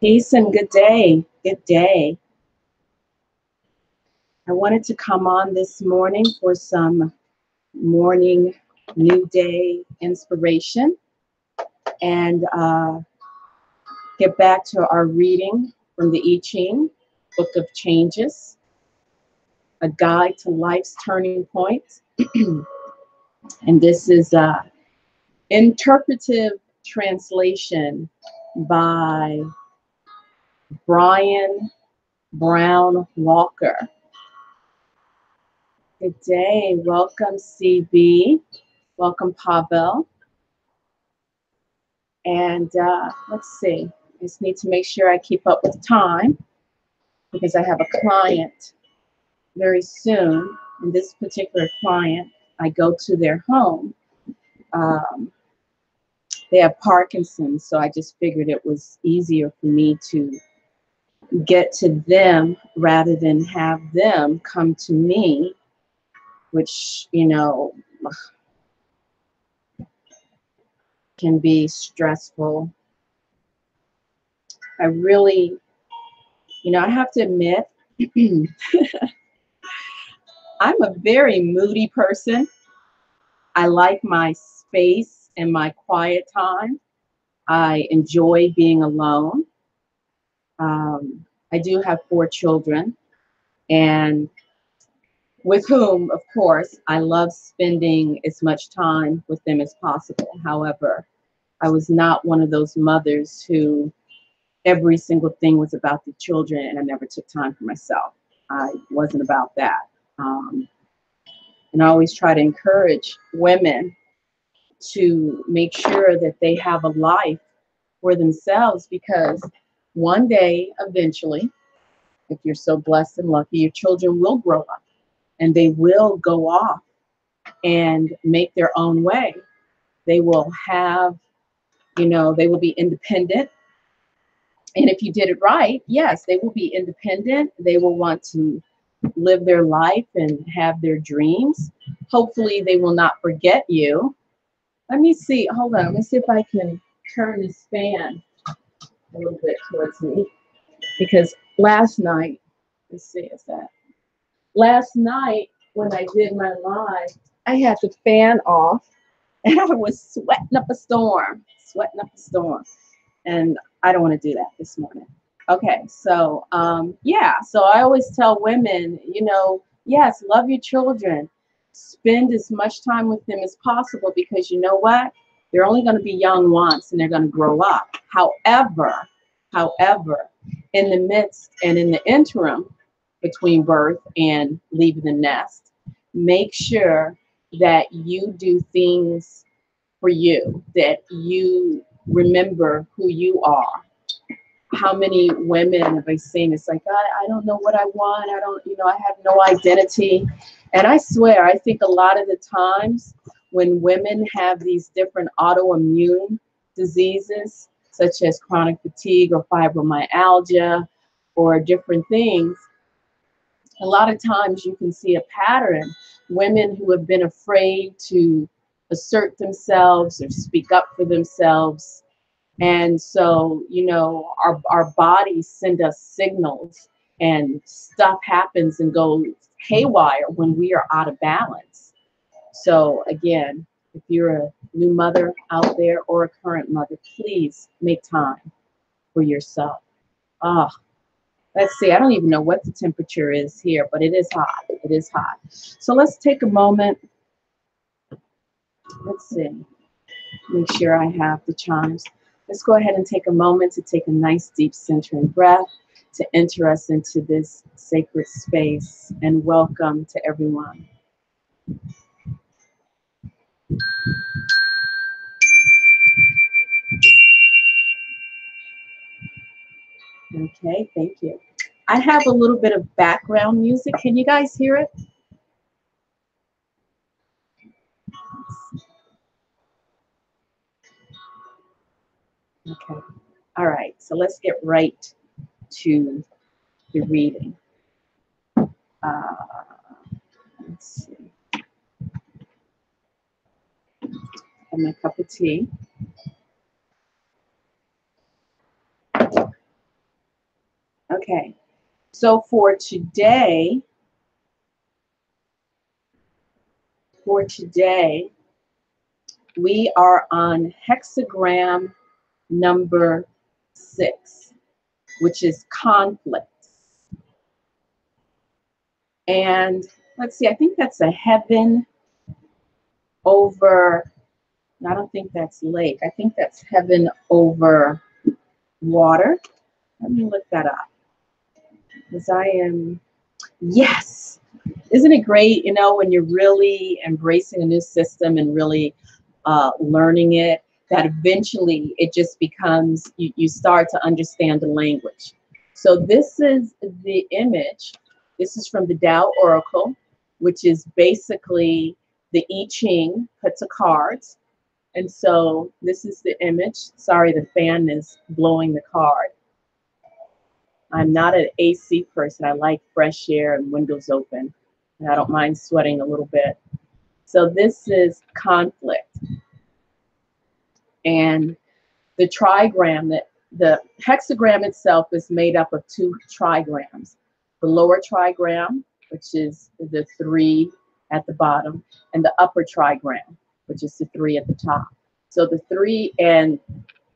Peace and good day. Good day. I wanted to come on this morning for some morning new day inspiration and get back to our reading from the I Ching, Book of Changes, a guide to life's turning points. And this is interpretive translation by Brian Brown Walker. Good day. Welcome, CB. Welcome, Pavel. And let's see. I just need to make sure I keep up with time because I have a client very soon. And this particular client, I go to their home. They have Parkinson's, so I just figured it was easier for me to get to them rather than have them come to me, which, you know, can be stressful. I really, I have to admit, I'm a very moody person. I like my space and my quiet time. I enjoy being alone. I do have 4 children, and with whom, of course, I love spending as much time with them as possible. However, I was not one of those mothers who every single thing was about the children and I never took time for myself. I wasn't about that. And I always try to encourage women to make sure that they have a life for themselves, because one day, eventually, if you're so blessed and lucky, your children will grow up and they will go off and make their own way. They will have, they will be independent. And if you did it right, yes, they will be independent. They will want to live their life and have their dreams. Hopefully they will not forget you. Let me see. Hold on. Let me see if I can turn this fan a little bit towards me. Because last night, let's see, is that? Last night when I did my live, I had the fan off and I was sweating up a storm. And I don't want to do that this morning. Okay, so yeah, so I always tell women, yes, love your children. Spend as much time with them as possible, because you know what? They're only going to be young once and they're going to grow up. However, in the midst and in the interim between birth and leaving the nest, make sure that you do things for you, that you remember who you are. How many women have I seen? It's like, I don't know what I want. I have no identity. And I swear, I think a lot of the times when women have these different autoimmune diseases, such as chronic fatigue or fibromyalgia or different things, a lot of times you can see a pattern. Women who have been afraid to assert themselves or speak up for themselves. And so, our bodies send us signals and stuff happens and goes haywire when we are out of balance. So again, if you're a new mother out there or a current mother, please make time for yourself. Let's see, I don't even know what the temperature is here, but it is hot. It is hot. So let's take a moment. Let's see. Make sure I have the chimes. Let's go ahead and take a moment to take a nice deep centering breath to enter us into this sacred space, and welcome to everyone. Okay, thank you. I have a little bit of background music. Can you guys hear it? Okay. All right, so let's get right to the reading. Let's see. Have my cup of tea. Okay, so for today, we are on hexagram number 6, which is conflict. And let's see, I think that's a heaven over, I don't think that's lake. I think that's heaven over water. Let me look that up. Because I am, yes. Isn't it great, you know, when you're really embracing a new system and really learning it, that eventually it just becomes, you start to understand the language. So this is the image. This is from the Tao Oracle, which is basically the I Ching put to cards. And so this is the image. Sorry, the fan is blowing the card. I'm not an AC person. I like fresh air and windows open. And I don't mind sweating a little bit. So this is conflict. And the trigram, the hexagram itself is made up of 2 trigrams. The lower trigram, which is the 3 at the bottom, and the upper trigram, which is the 3 at the top. So the 3, and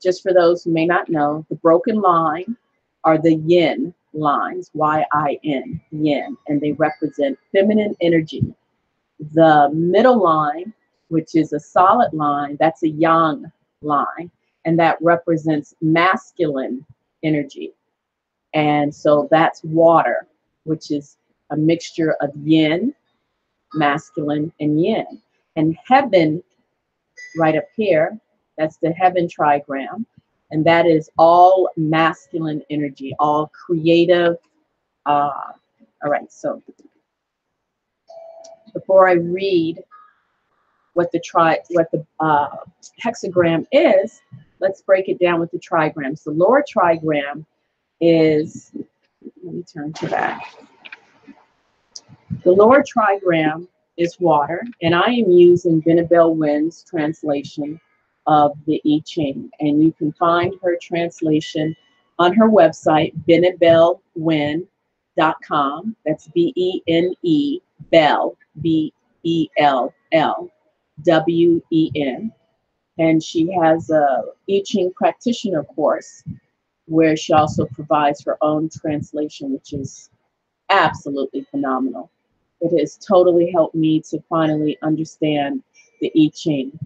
just for those who may not know, the broken line are the yin lines, Y-I-N, yin, and they represent feminine energy. The middle line, which is a solid line, that's a yang line, and that represents masculine energy. And so that's water, which is a mixture of yin, masculine, and yin. And heaven, right up here, that's the heaven trigram, and that is all masculine energy, all creative. All right, so before I read what the hexagram is, let's break it down with the trigrams. The lower trigram is, let me turn to that. The lower trigram is water, and I am using Benebell Wen's translation of the I Ching, and you can find her translation on her website, benebellwen.com. That's B-E-N-E, Bell, B-E-L-L-W-E-N. And she has a I Ching practitioner course where she also provides her own translation, which is absolutely phenomenal. It has totally helped me to finally understand the I Ching.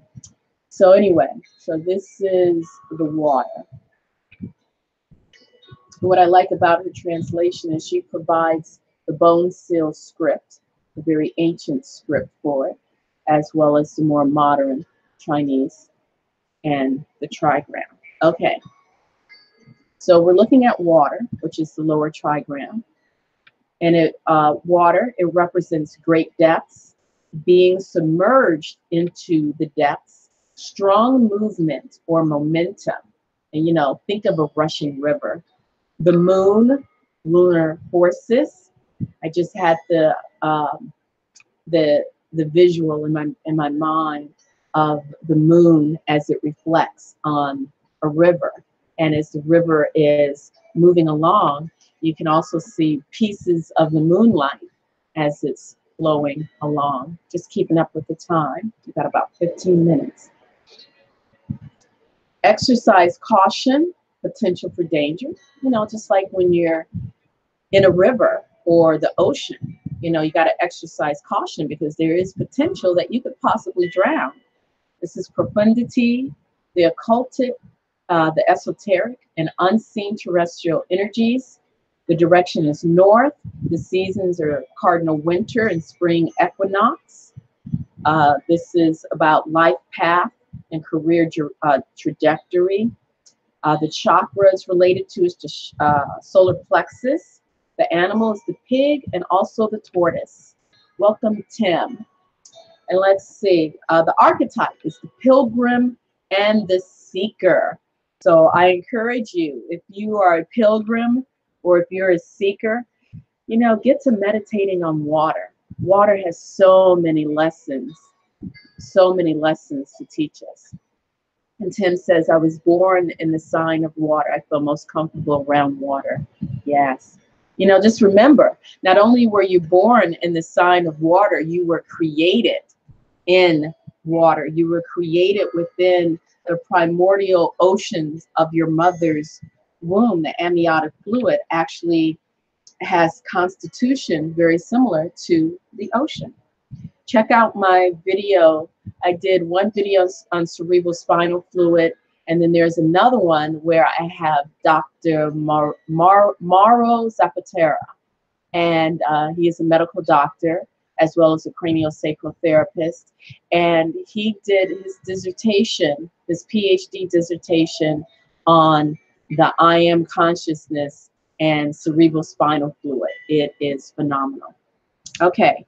So anyway, so this is the water. What I like about her translation is she provides the bone seal script, the very ancient script for it, as well as the more modern Chinese and the trigram. Okay, so we're looking at water, which is the lower trigram. And water, it represents great depths, being submerged into the depths, strong movement or momentum. And, you know, think of a rushing river. The moon, lunar forces. I just had the visual in my mind of the moon as it reflects on a river. And as the river is moving along, you can also see pieces of the moonlight as it's flowing along. Just keeping up with the time. We've got about 15 minutes. Exercise caution, potential for danger. You know, just like when you're in a river or the ocean, you know, you got to exercise caution because there is potential that you could possibly drown. This is profundity, the occultic, the esoteric, and unseen terrestrial energies. The direction is north. The seasons are cardinal winter and spring equinox. This is about life path and career trajectory. The chakras related to is the solar plexus. The animal is the pig and also the tortoise. Welcome, Tim. And let's see, the archetype is the pilgrim and the seeker. So I encourage you, if you are a pilgrim or if you're a seeker, you know, get to meditating on water. Water has so many lessons to teach us. And Tim says, I was born in the sign of water. I feel most comfortable around water. Yes. You know, just remember, not only were you born in the sign of water, you were created in water. You were created within the primordial oceans of your mother's womb. The amniotic fluid actually has constitution very similar to the ocean. Check out my video. I did one video on cerebral spinal fluid, and then there's another one where I have Dr. Mauro Zapatera, and he is a medical doctor as well as a craniosacral therapist. And he did his dissertation, his PhD dissertation on the I am consciousness and cerebral spinal fluid. It is phenomenal. Okay,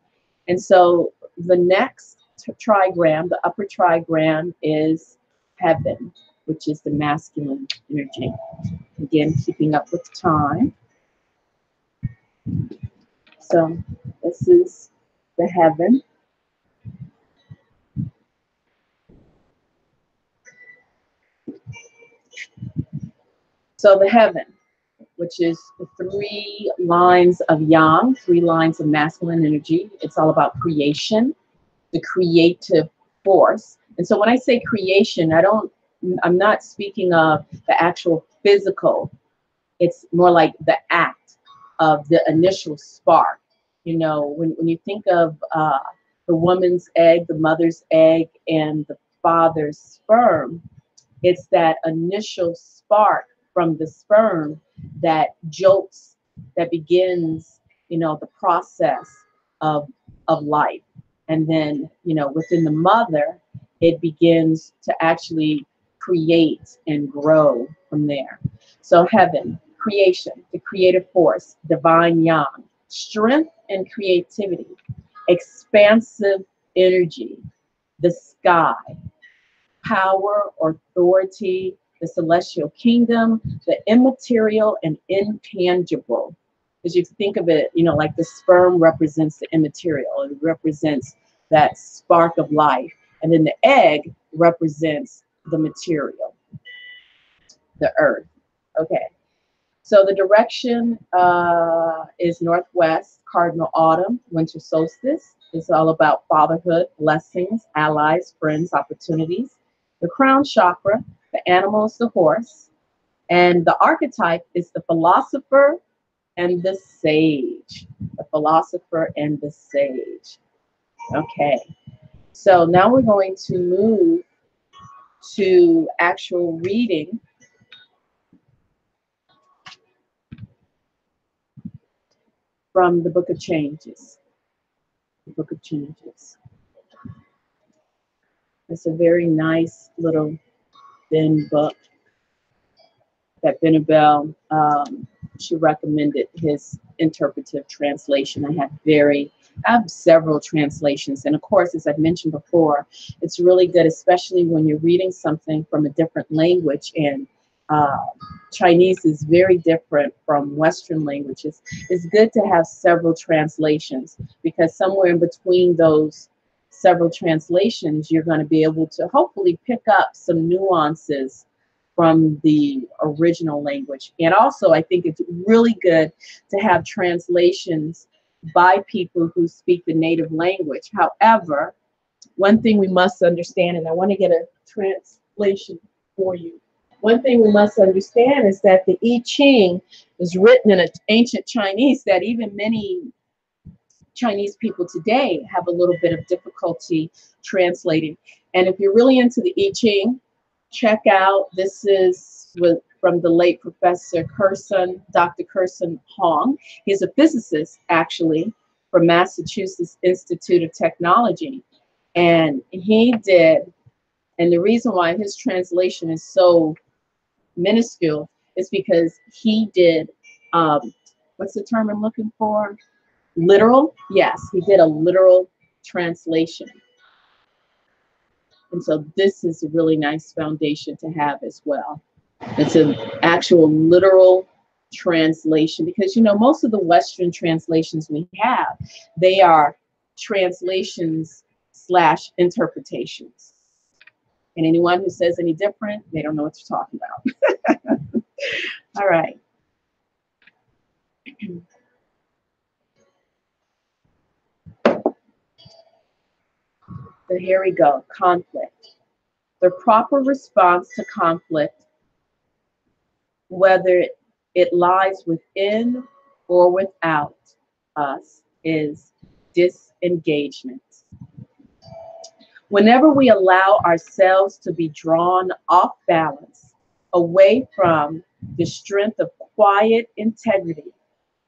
and so the next trigram, the upper trigram, is heaven, which is the masculine energy. Again, keeping up with time. So this is the heaven. So the heaven, which is the 3 lines of yang, 3 lines of masculine energy. It's all about creation, the creative force. And so when I say creation, I'm not speaking of the actual physical. It's more like the act of the initial spark. You know, when you think of the woman's egg, the mother's egg, and the father's sperm, it's that initial spark from the sperm that jolts, that begins, you know, the process of life. And then, you know, within the mother, it begins to actually create and grow from there. So heaven, creation, the creative force, divine yang, strength and creativity, expansive energy, the sky, power or authority, the celestial kingdom, the immaterial and intangible. As you think of it, you know, like the sperm represents the immaterial, it represents that spark of life. And then the egg represents the material, the earth. Okay. So the direction is northwest, cardinal autumn, winter solstice. It's all about fatherhood, blessings, allies, friends, opportunities. The crown chakra, the animal is the horse, and the archetype is the philosopher and the sage. The philosopher and the sage. Okay, so now we're going to move to actual reading from the Book of Changes. The Book of Changes. It's a very nice little thin book that Benebell, she recommended his interpretive translation. I have several translations. And of course, as I've mentioned before, it's really good, especially when you're reading something from a different language. And Chinese is very different from Western languages. It's good to have several translations, because somewhere in between those several translations, you're going to be able to hopefully pick up some nuances from the original language. And also, I think it's really good to have translations by people who speak the native language. However, one thing we must understand, and I want to get a translation for you. One thing we must understand is that the I Ching is written in an ancient Chinese that even many Chinese people today have a little bit of difficulty translating. And if you're really into the I Ching, check out, this is from the late Professor Kerson, Dr. Kerson Hong. He's a physicist, actually, from Massachusetts Institute of Technology. And he did, and the reason why his translation is so minuscule is because he did, what's the term I'm looking for? Literal? Yes, he did a literal translation. And so this is a really nice foundation to have as well. It's an actual literal translation, because, you know, most of the Western translations we have, they are translations / interpretations. And anyone who says any different, they don't know what you're talking about. All right. So here we go, conflict. The proper response to conflict, whether it lies within or without us, is disengagement. Whenever we allow ourselves to be drawn off balance, away from the strength of quiet integrity,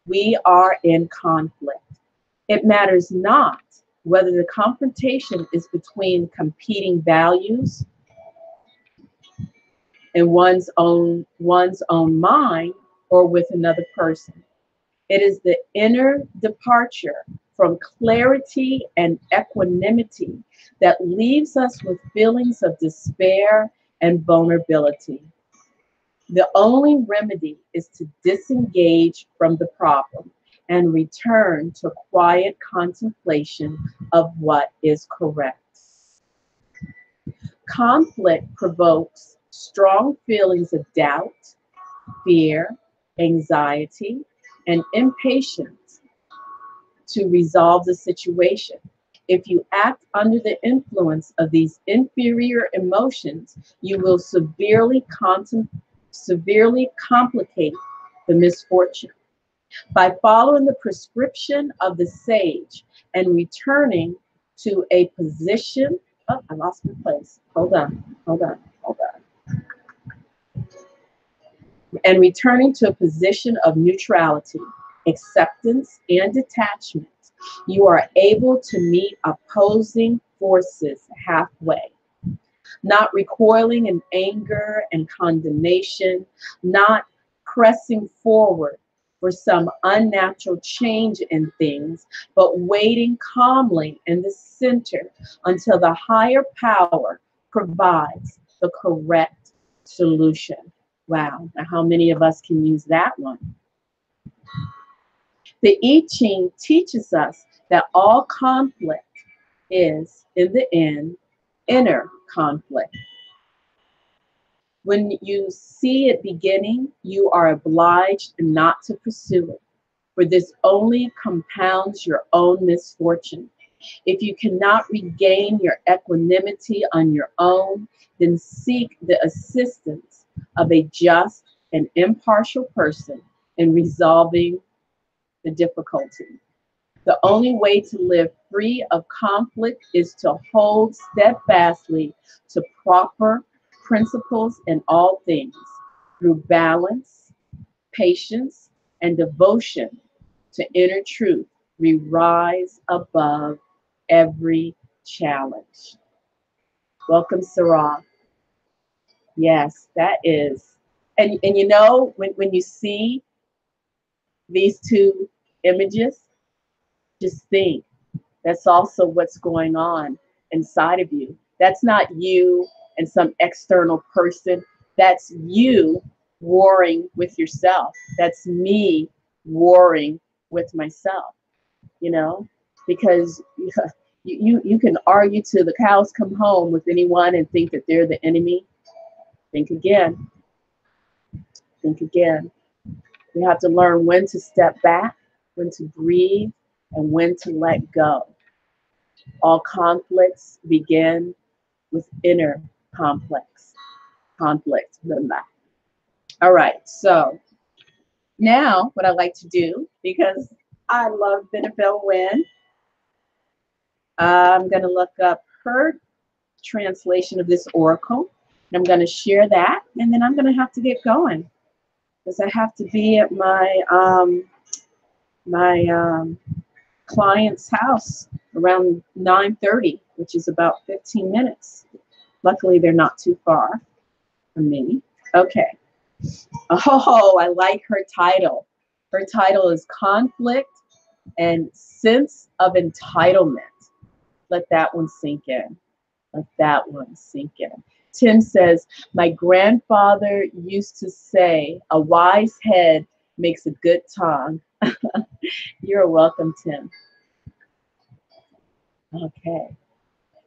we are in conflict. It matters not whether the confrontation is between competing values in one's own mind or with another person. It is the inner departure from clarity and equanimity that leaves us with feelings of despair and vulnerability. The only remedy is to disengage from the problem and return to quiet contemplation of what is correct. Conflict provokes strong feelings of doubt, fear, anxiety, and impatience to resolve the situation. If you act under the influence of these inferior emotions, you will severely complicate the misfortune. By following the prescription of the sage and returning to a position, oh, I lost my place. Hold on. And returning to a position of neutrality, acceptance, and detachment, you are able to meet opposing forces halfway, not recoiling in anger and condemnation, not pressing forward for some unnatural change in things, but waiting calmly in the center until the higher power provides the correct solution. Wow, now how many of us can use that one? The I Ching teaches us that all conflict is, in the end, inner conflict. When you see it beginning, you are obliged not to pursue it, for this only compounds your own misfortune. If you cannot regain your equanimity on your own, then seek the assistance of a just and impartial person in resolving the difficulty. The only way to live free of conflict is to hold steadfastly to proper principles in all things through balance, patience, and devotion to inner truth. We rise above every challenge. Welcome, Sarah. Yes, that is. And you know, when you see these two images, just think that's also what's going on inside of you. That's not you and some external person. That's you warring with yourself. That's me warring with myself, you know, because you can argue till the cows come home with anyone and think that they're the enemy. Think again. Think again. You have to learn when to step back, when to breathe, and when to let go. All conflicts begin with inner conflict. Blah, blah. All right, so now what I like to do, because I love Benebell Wen, I'm going to look up her translation of this oracle. And I'm going to share that, and then I'm going to have to get going because I have to be at my client's house around 9:30, which is about 15 minutes. Luckily, they're not too far from me. Okay. Oh, I like her title. Her title is Conflict and Sense of Entitlement. Let that one sink in. Let that one sink in. Tim says, my grandfather used to say, a wise head makes a good tongue. You're welcome, Tim. Okay.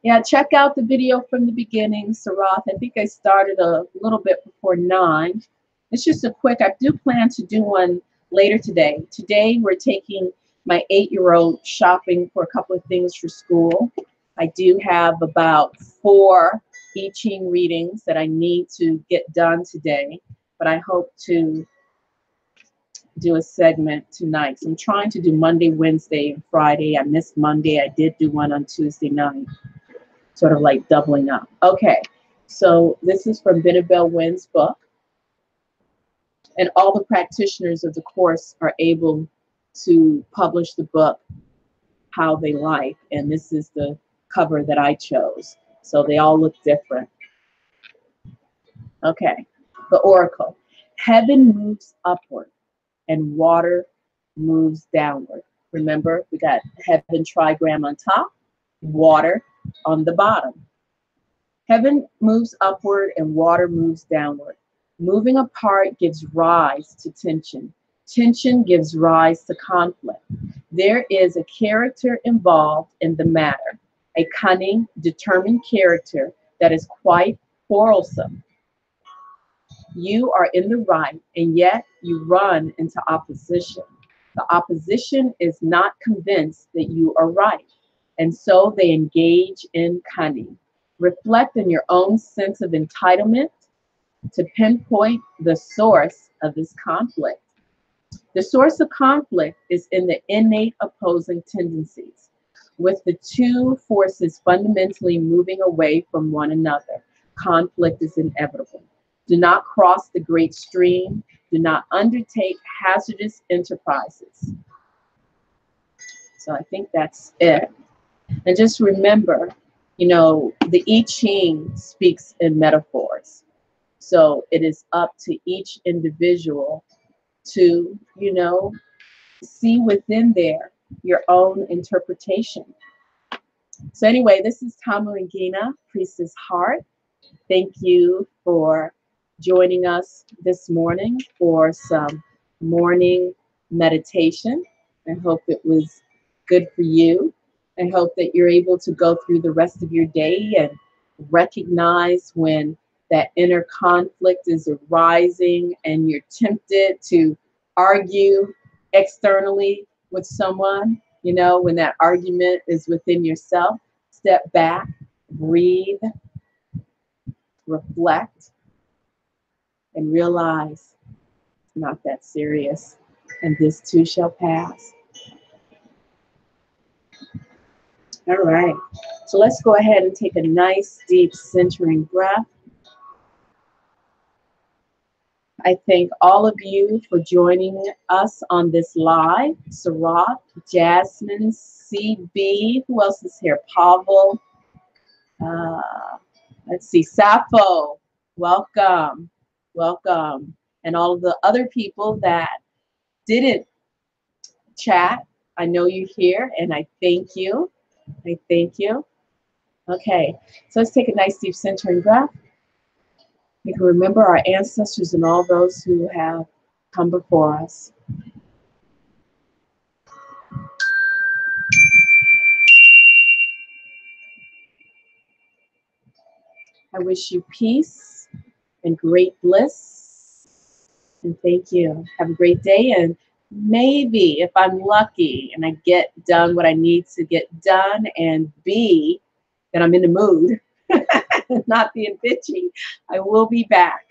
Yeah, check out the video from the beginning, Sarath. I think I started a little bit before 9. It's just a quick, I do plan to do one later today. Today we're taking my 8-year-old shopping for a couple of things for school. I do have about 4 I Ching readings that I need to get done today, but I hope to do a segment tonight. So I'm trying to do Monday, Wednesday, and Friday. I missed Monday. I did do one on Tuesday night, sort of like doubling up. Okay, so this is from Benebell Wen's book. And all the practitioners of the course are able to publish the book how they like. And this is the cover that I chose. So they all look different. Okay, the oracle. Heaven moves upward and water moves downward. Remember, we got heaven trigram on top, water on the bottom. Heaven moves upward and water moves downward. Moving apart gives rise to tension. Tension gives rise to conflict. There is a character involved in the matter, a cunning, determined character that is quite quarrelsome. You are in the right, and yet you run into opposition. The opposition is not convinced that you are right, and so they engage in cunning. Reflect on your own sense of entitlement to pinpoint the source of this conflict. The source of conflict is in the innate opposing tendencies, with the two forces fundamentally moving away from one another. Conflict is inevitable. Do not cross the great stream. Do not undertake hazardous enterprises. So I think that's it. And just remember, you know, the I Ching speaks in metaphors. So it is up to each individual to, you know, see within there your own interpretation. So anyway, this is Tamu and Gina, Priestess Heart. Thank you for joining us this morning for some morning meditation. I hope it was good for you. I hope that you're able to go through the rest of your day and recognize when that inner conflict is arising and you're tempted to argue externally with someone. You know, when that argument is within yourself, step back, breathe, reflect, and realize it's not that serious, and this too shall pass. All right, so let's go ahead and take a nice deep centering breath. I thank all of you for joining us on this live. Sarat, Jasmine, CB, who else is here? Pavel, let's see, Sappho, welcome, welcome. And all of the other people that didn't chat, I know you're here, and I thank you. I thank you. Okay, so let's take a nice deep centering breath. We can remember our ancestors and all those who have come before us. I wish you peace and great bliss. And thank you. Have a great day. And maybe if I'm lucky and I get done what I need to get done, and B, that I'm in the mood, not being bitchy, I will be back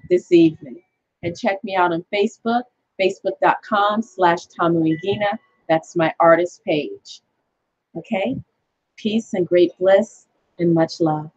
this evening. And check me out on Facebook, facebook.com/TamuAndGina. That's my artist page. Okay? Peace and great bliss and much love.